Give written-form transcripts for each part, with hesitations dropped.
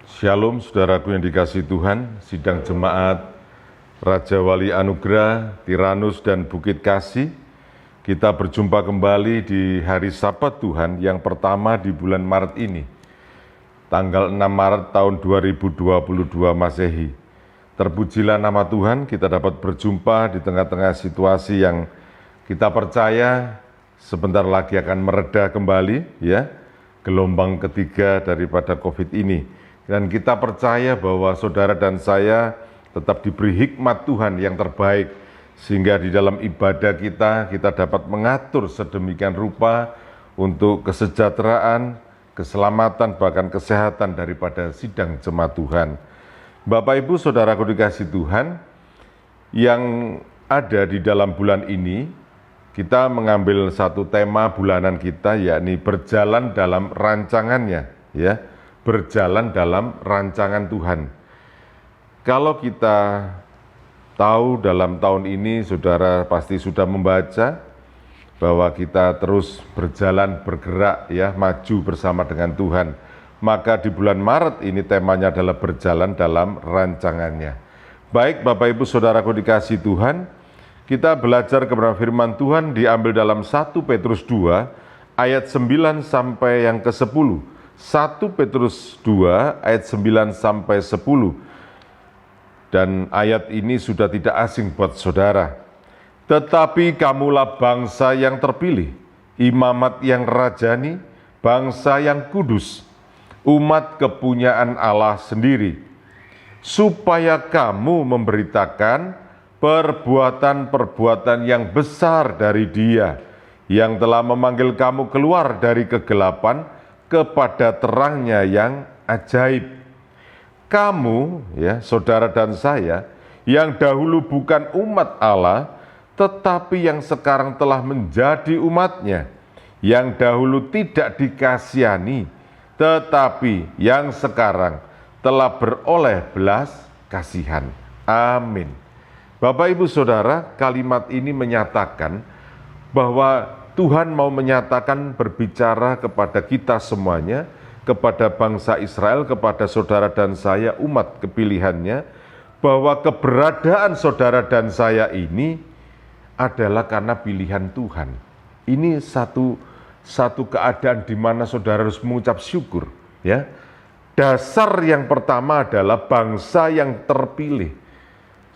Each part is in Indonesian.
Shalom saudaraku yang dikasihi Tuhan, sidang jemaat Raja Wali Anugerah, Tiranus dan Bukit Kasih. Kita berjumpa kembali di hari Sabat Tuhan yang pertama di bulan Maret ini, tanggal 6 Maret tahun 2022 Masehi. Terpujilah nama Tuhan, kita dapat berjumpa di tengah-tengah situasi yang kita percaya sebentar lagi akan mereda kembali, ya, gelombang ketiga daripada COVID ini. Dan kita percaya bahwa saudara dan saya tetap diberi hikmat Tuhan yang terbaik, sehingga di dalam ibadah kita dapat mengatur sedemikian rupa untuk kesejahteraan, keselamatan, bahkan kesehatan daripada sidang jemaat Tuhan. Bapak Ibu saudaraku dikasihi Tuhan, yang ada di dalam bulan ini, kita mengambil satu tema bulanan kita, yakni berjalan dalam rancangannya, ya. Berjalan dalam rancangan Tuhan. Kalau kita tahu dalam tahun ini, saudara pasti sudah membaca bahwa kita terus berjalan, bergerak, ya, maju bersama dengan Tuhan. Maka di bulan Maret ini temanya adalah berjalan dalam rancangannya. Baik Bapak Ibu saudaraku dikasihi Tuhan, kita belajar kebenaran firman Tuhan diambil dalam 1 Petrus 2 ayat 9 sampai yang ke-10. 1 Petrus 2 ayat 9 sampai 10. Dan ayat ini sudah tidak asing buat saudara. Tetapi kamulah bangsa yang terpilih, imamat yang rajani, bangsa yang kudus, umat kepunyaan Allah sendiri, supaya kamu memberitakan perbuatan-perbuatan yang besar dari Dia, yang telah memanggil kamu keluar dari kegelapan kepada terangnya yang ajaib. Kamu, ya, saudara dan saya, yang dahulu bukan umat Allah, tetapi yang sekarang telah menjadi umatnya, yang dahulu tidak dikasihani, tetapi yang sekarang telah beroleh belas kasihan. Amin. Bapak Ibu Saudara, kalimat ini menyatakan bahwa Tuhan mau menyatakan, berbicara kepada kita semuanya, kepada bangsa Israel, kepada saudara dan saya, umat kepilihannya, bahwa keberadaan saudara dan saya ini adalah karena pilihan Tuhan. Ini satu keadaan di mana saudara harus mengucap syukur, ya. Dasar yang pertama adalah bangsa yang terpilih.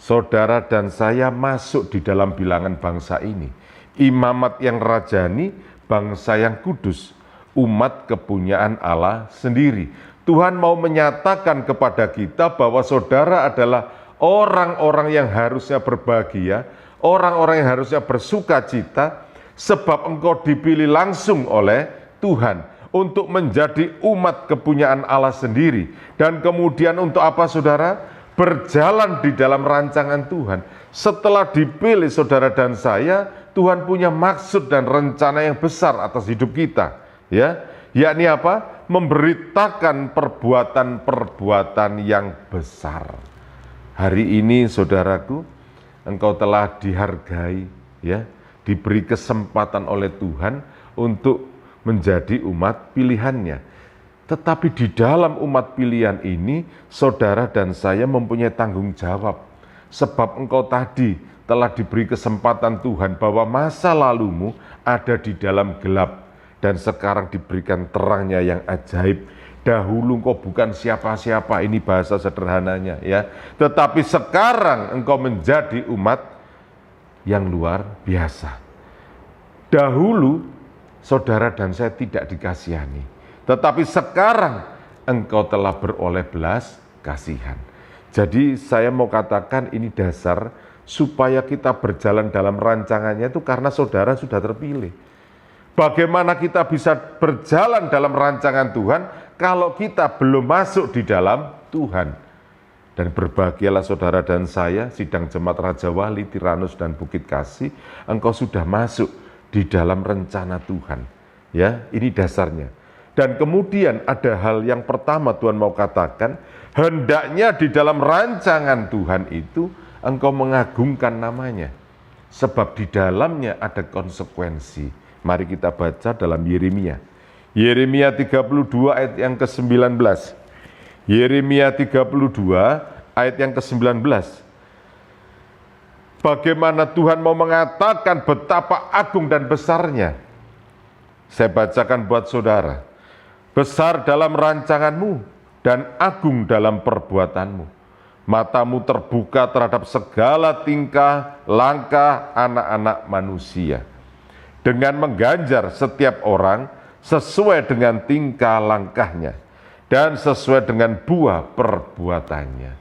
Saudara dan saya masuk di dalam bilangan bangsa ini. Imamat yang rajani, bangsa yang kudus, umat kepunyaan Allah sendiri. Tuhan mau menyatakan kepada kita bahwa saudara adalah orang-orang yang harusnya berbahagia, orang-orang yang harusnya bersuka cita, sebab engkau dipilih langsung oleh Tuhan untuk menjadi umat kepunyaan Allah sendiri. Dan kemudian untuk apa saudara? Berjalan di dalam rancangan Tuhan. Setelah dipilih saudara dan saya, Tuhan punya maksud dan rencana yang besar atas hidup kita, ya, yakni apa? Memberitakan perbuatan-perbuatan yang besar. Hari ini saudaraku, engkau telah dihargai, ya, diberi kesempatan oleh Tuhan untuk menjadi umat pilihannya. Tetapi di dalam umat pilihan ini, saudara dan saya mempunyai tanggung jawab. Sebab engkau tadi telah diberi kesempatan Tuhan bahwa masa lalumu ada di dalam gelap, dan sekarang diberikan terangnya yang ajaib. Dahulu engkau bukan siapa-siapa, ini bahasa sederhananya, ya. Tetapi sekarang engkau menjadi umat yang luar biasa. Dahulu saudara dan saya tidak dikasihani, tetapi sekarang engkau telah beroleh belas kasihan. Jadi saya mau katakan ini dasar supaya kita berjalan dalam rancangannya itu karena saudara sudah terpilih. Bagaimana kita bisa berjalan dalam rancangan Tuhan kalau kita belum masuk di dalam Tuhan? Dan berbahagialah saudara dan saya, sidang jemaat Raja Wali, Tiranus dan Bukit Kasih, engkau sudah masuk di dalam rencana Tuhan. Ya, ini dasarnya. Dan kemudian ada hal yang pertama Tuhan mau katakan, hendaknya di dalam rancangan Tuhan itu engkau mengagungkan namanya. Sebab di dalamnya ada konsekuensi. Mari kita baca dalam Yeremia. Yeremia 32 ayat yang ke-19. Yeremia 32 ayat yang ke-19. Bagaimana Tuhan mau mengatakan betapa agung dan besarnya. Saya bacakan buat saudara. Besar dalam rancanganmu dan agung dalam perbuatanmu. Matamu terbuka terhadap segala tingkah langkah anak-anak manusia, dengan mengganjar setiap orang sesuai dengan tingkah langkahnya dan sesuai dengan buah perbuatannya.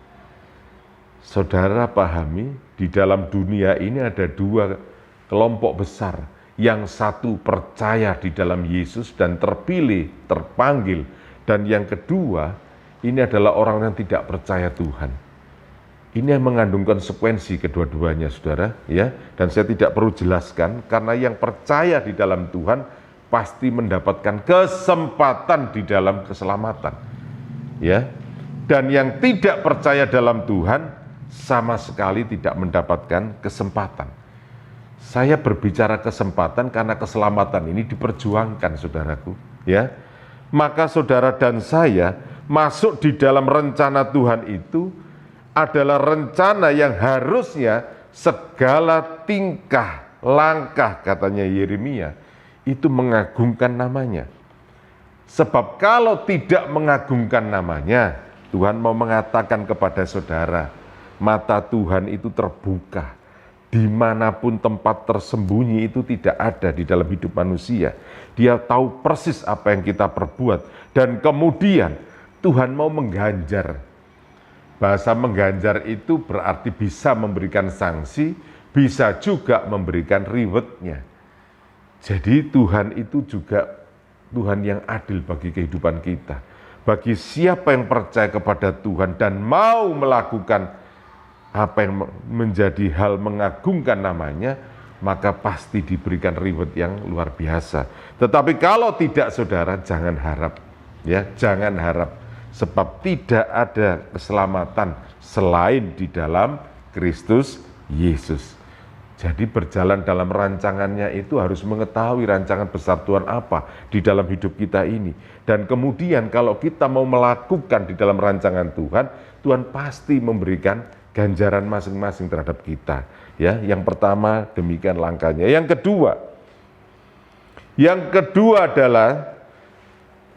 Saudara pahami, di dalam dunia ini ada dua kelompok besar. Yang satu percaya di dalam Yesus dan terpilih, terpanggil. Dan yang kedua, ini adalah orang yang tidak percaya Tuhan. Ini yang mengandung konsekuensi kedua-duanya, saudara. Ya, dan saya tidak perlu jelaskan, karena yang percaya di dalam Tuhan pasti mendapatkan kesempatan di dalam keselamatan. Ya, dan yang tidak percaya dalam Tuhan sama sekali tidak mendapatkan kesempatan. Saya berbicara kesempatan karena keselamatan ini diperjuangkan, saudaraku. Ya, maka saudara dan saya masuk di dalam rencana Tuhan itu adalah rencana yang harusnya segala tingkah langkah, katanya Yeremia, itu mengagungkan namanya. Sebab kalau tidak mengagungkan namanya, Tuhan mau mengatakan kepada saudara, mata Tuhan itu terbuka. Dimanapun tempat tersembunyi itu tidak ada di dalam hidup manusia. Dia tahu persis apa yang kita perbuat. Dan kemudian Tuhan mau mengganjar. Bahasa mengganjar itu berarti bisa memberikan sanksi, bisa juga memberikan reward-nya. Jadi Tuhan itu juga Tuhan yang adil bagi kehidupan kita. Bagi siapa yang percaya kepada Tuhan dan mau melakukan apa yang menjadi hal mengagungkan namanya, maka pasti diberikan reward yang luar biasa. Tetapi kalau tidak, saudara, jangan harap. Ya, jangan harap. Sebab tidak ada keselamatan selain di dalam Kristus Yesus. Jadi berjalan dalam rancangannya itu harus mengetahui rancangan besar Tuhan apa di dalam hidup kita ini. Dan kemudian kalau kita mau melakukan di dalam rancangan Tuhan, Tuhan pasti memberikan ganjaran masing-masing terhadap kita. Ya, yang pertama demikian langkahnya. Yang kedua adalah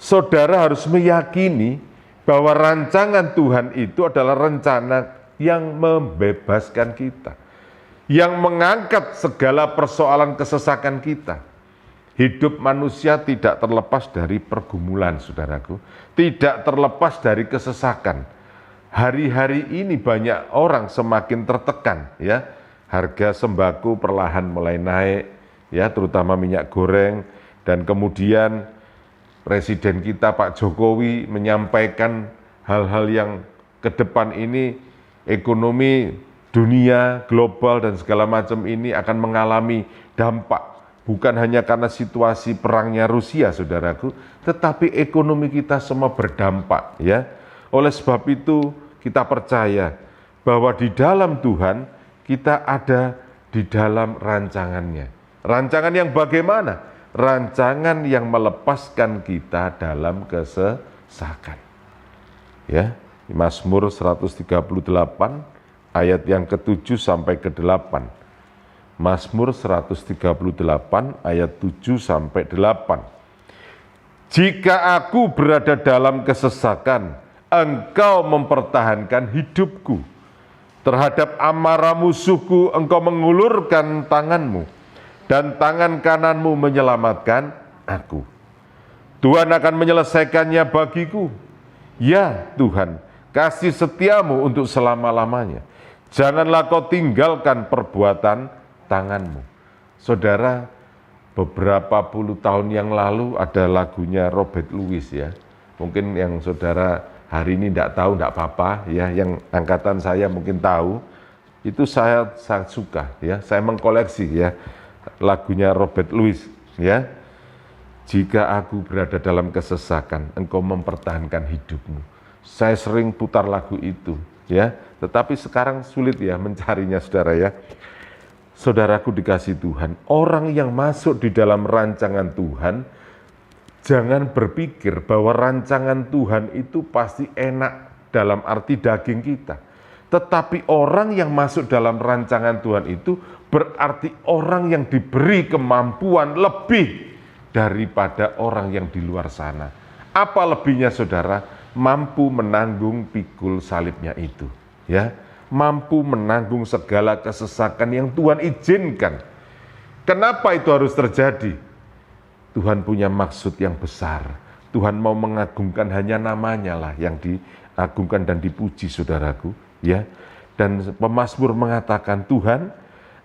saudara harus meyakini bahwa rancangan Tuhan itu adalah rencana yang membebaskan kita, yang mengangkat segala persoalan kesesakan kita. Hidup manusia tidak terlepas dari pergumulan, saudaraku. Tidak terlepas dari kesesakan. Hari-hari ini banyak orang semakin tertekan, ya. Harga sembako perlahan mulai naik, ya, terutama minyak goreng. Dan kemudian Presiden kita Pak Jokowi menyampaikan hal-hal yang ke depan ini ekonomi dunia, global dan segala macam ini akan mengalami dampak. Bukan hanya karena situasi perangnya Rusia, saudaraku, tetapi ekonomi kita semua berdampak, ya. Oleh sebab itu kita percaya bahwa di dalam Tuhan kita ada di dalam rancangannya. Rancangan yang bagaimana? Rancangan yang melepaskan kita dalam kesesakan. Ya, Mazmur 138 ayat yang ke-7 sampai ke-8. Mazmur 138 ayat 7 sampai 8. Jika aku berada dalam kesesakan, Engkau mempertahankan hidupku. Terhadap amarah musuhku Engkau mengulurkan tanganmu, dan tangan kananmu menyelamatkan aku. Tuhan akan menyelesaikannya bagiku. Ya Tuhan, kasih setiamu untuk selama-lamanya. Janganlah kau tinggalkan perbuatan tanganmu. Saudara, beberapa puluh tahun yang lalu ada lagunya Robert Louis, ya. Mungkin yang saudara hari ini tidak tahu, tidak apa-apa, ya. Yang angkatan saya mungkin tahu. Itu saya sangat suka, ya. Saya mengkoleksi, ya, lagunya Robert Louis, ya. Jika aku berada dalam kesesakan, Engkau mempertahankan hidupmu. Saya sering putar lagu itu, ya. Tetapi sekarang sulit, ya, mencarinya, saudara, ya. Saudaraku dikasih Tuhan, orang yang masuk di dalam rancangan Tuhan Jangan berpikir bahwa rancangan Tuhan itu pasti enak dalam arti daging kita. Tetapi orang yang masuk dalam rancangan Tuhan itu berarti orang yang diberi kemampuan lebih daripada orang yang di luar sana. Apa lebihnya saudara? Mampu menanggung pikul salibnya itu. Ya, mampu menanggung segala kesesakan yang Tuhan izinkan. Kenapa itu harus terjadi? Tuhan punya maksud yang besar. Tuhan mau mengagungkan hanya namanya lah yang diagungkan dan dipuji saudaraku. Ya, dan pemazmur mengatakan, Tuhan,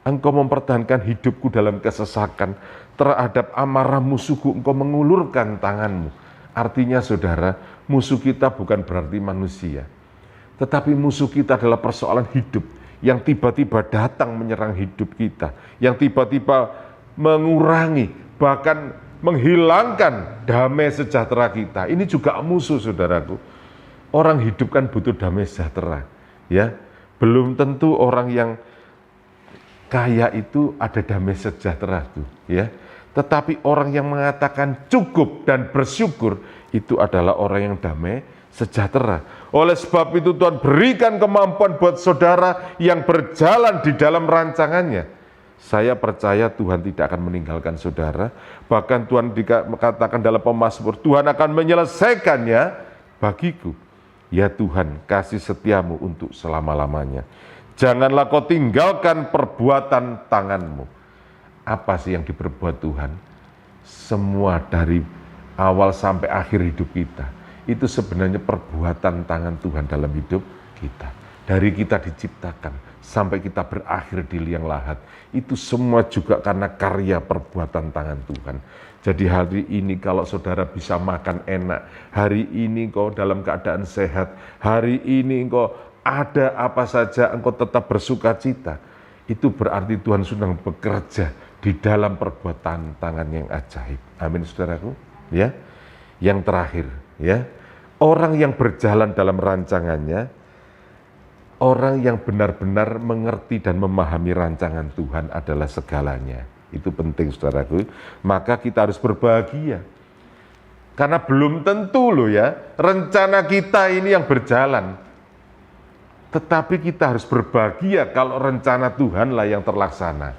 Engkau mempertahankan hidupku dalam kesesakan. Terhadap amarah musuhku Engkau mengulurkan tanganmu. Artinya saudara, musuh kita bukan berarti manusia. Tetapi musuh kita adalah persoalan hidup yang tiba-tiba datang menyerang hidup kita. Yang tiba-tiba mengurangi, bahkan menghilangkan damai sejahtera kita. Ini juga musuh saudaraku. Orang hidup kan butuh damai sejahtera. Ya, belum tentu orang yang kaya itu ada damai sejahtera tuh, ya. Tetapi orang yang mengatakan cukup dan bersyukur itu adalah orang yang damai sejahtera. Oleh sebab itu Tuhan berikan kemampuan buat saudara yang berjalan di dalam rancangannya. Saya percaya Tuhan tidak akan meninggalkan saudara. Bahkan Tuhan dikatakan dalam pemazmur, Tuhan akan menyelesaikannya bagiku. Ya Tuhan, kasih setiamu untuk selama-lamanya. Janganlah kau tinggalkan perbuatan tanganmu. Apa sih yang diperbuat Tuhan? Semua dari awal sampai akhir hidup kita. Itu sebenarnya perbuatan tangan Tuhan dalam hidup kita. Dari kita diciptakan sampai kita berakhir di liang lahat. Itu semua juga karena karya perbuatan tangan Tuhan. Jadi hari ini kalau saudara bisa makan enak, hari ini engkau dalam keadaan sehat, hari ini engkau ada apa saja, engkau tetap bersuka cita. Itu berarti Tuhan sedang bekerja di dalam perbuatan tangan yang ajaib. Amin saudaraku. Ya. Yang terakhir, ya. Orang yang berjalan dalam rancangannya, orang yang benar-benar mengerti dan memahami rancangan Tuhan adalah segalanya. Itu penting saudaraku. Maka kita harus berbahagia. Karena belum tentu loh ya, rencana kita ini yang berjalan. Tetapi kita harus berbahagia kalau rencana Tuhanlah yang terlaksana.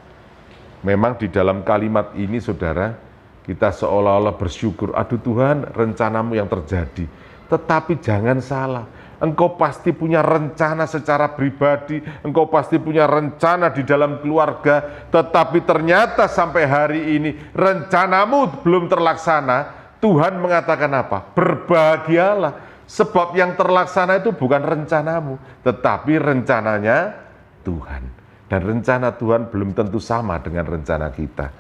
Memang di dalam kalimat ini saudara, kita seolah-olah bersyukur, aduh Tuhan rencanamu yang terjadi. Tetapi jangan salah, engkau pasti punya rencana secara pribadi, engkau pasti punya rencana di dalam keluarga, tetapi ternyata sampai hari ini rencanamu belum terlaksana. Tuhan mengatakan apa? Berbahagialah. Sebab yang terlaksana itu bukan rencanamu, tetapi rencananya Tuhan. Dan rencana Tuhan belum tentu sama dengan rencana kita.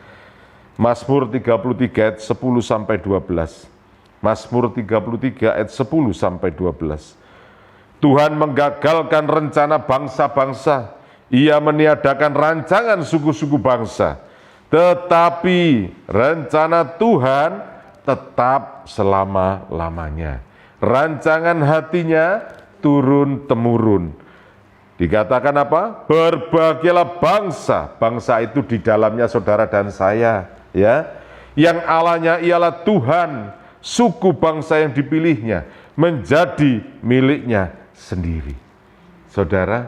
Mazmur 33 ayat 10-12. Mazmur 33 ayat 10-12. Tuhan menggagalkan rencana bangsa-bangsa. Ia meniadakan rancangan suku-suku bangsa. Tetapi rencana Tuhan tetap selama-lamanya. Rancangan hatinya turun-temurun. Dikatakan apa? Berbahagialah bangsa. Bangsa itu di dalamnya saudara dan saya, ya. Yang Allahnya ialah Tuhan, suku bangsa yang dipilihnya menjadi miliknya sendiri. Saudara,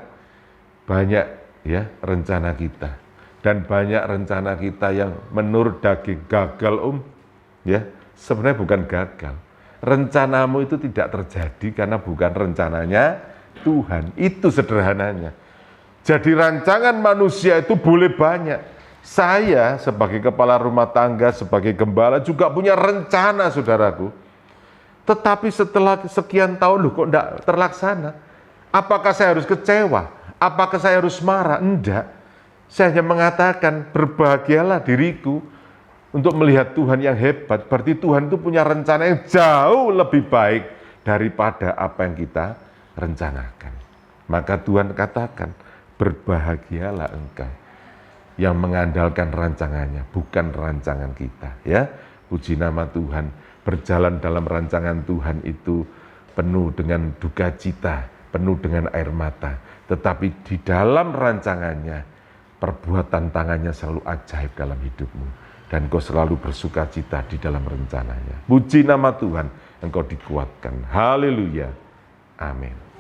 banyak ya rencana kita. Dan banyak rencana kita yang menurut daging gagal, ya. Sebenarnya bukan gagal. Rencanamu itu tidak terjadi karena bukan rencananya Tuhan. Itu sederhananya. Jadi rancangan manusia itu boleh banyak. Saya sebagai kepala rumah tangga, sebagai gembala juga punya rencana saudaraku. Tetapi setelah sekian tahun loh kok tidak terlaksana. Apakah saya harus kecewa? Apakah saya harus marah? Enggak. Saya hanya mengatakan berbahagialah diriku untuk melihat Tuhan yang hebat. Berarti Tuhan itu punya rencana yang jauh lebih baik daripada apa yang kita rencanakan. Maka Tuhan katakan, berbahagialah engkau yang mengandalkan rancangannya, bukan rancangan kita. Ya, puji nama Tuhan. Berjalan dalam rancangan Tuhan itu penuh dengan duka cita, penuh dengan air mata. Tetapi di dalam rancangannya, perbuatan tangannya selalu ajaib dalam hidupmu. dan engkau selalu bersuka cita di dalam rencananya. Puji nama Tuhan, engkau dikuatkan. Haleluya. Amin.